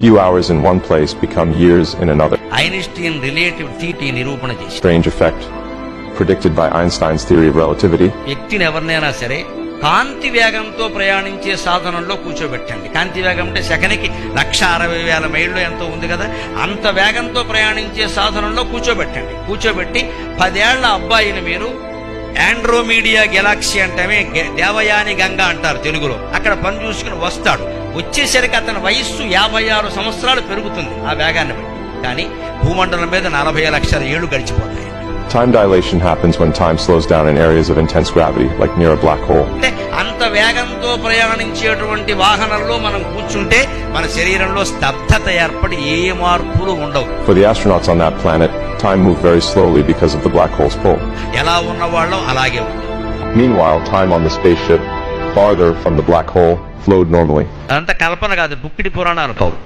Few hours in one place become years in another. Einstein relativity నిరూపణ చేశారు. Strange effect predicted by Einstein's theory of relativity. వ్యక్తిని ఎవరినైనా సరే కాంతి వేగంతో ప్రయాణించే సాధనంలో కూర్చోబెట్టండి. కాంతి వేగం అంటే సెకనికి 1,60,000 మైళ్ళు ఎంతో ఉంది కదా, అంత వేగంతో ప్రయాణించే సాధనంలో కూర్చోబెట్టి 10 ఏళ్ల అబ్బాయిని మీరు ఆండ్రోమీడియా గెలాక్సీ అంటే దేవయాని గంగ అంటారు తెలుగులో, అక్కడ పని చూసుకుని వస్తాడు. వచ్చేసరికి అతని వయస్సు 56 సంవత్సరాలు పెరుగుతుంది ఆ వేగాన్ని బట్టి. కానీ భూమండలం మీద 40 లక్షల ఏళ్లు గడిచిపోతాయి. Time dilation happens when time slows down in areas of intense gravity, like near a black hole. అంటే అంత వేగంతో ప్రయాణించేటువంటి వాహనంలో మనం కూర్చుంటే మన శరీరంలో స్తబ్దత ఏర్పడి ఏ మార్పులు ఉండవు. For the astronauts on that planet, time moved very slowly because of the black hole's pull. ఎలా ఉన్నవాళ్ళం అలాగే ఉంది. Meanwhile, time on the spaceship, farther from the black hole, flowed normally. అదంతా కల్పన కాదు, బుక్కిడి పురాణాలు కావు.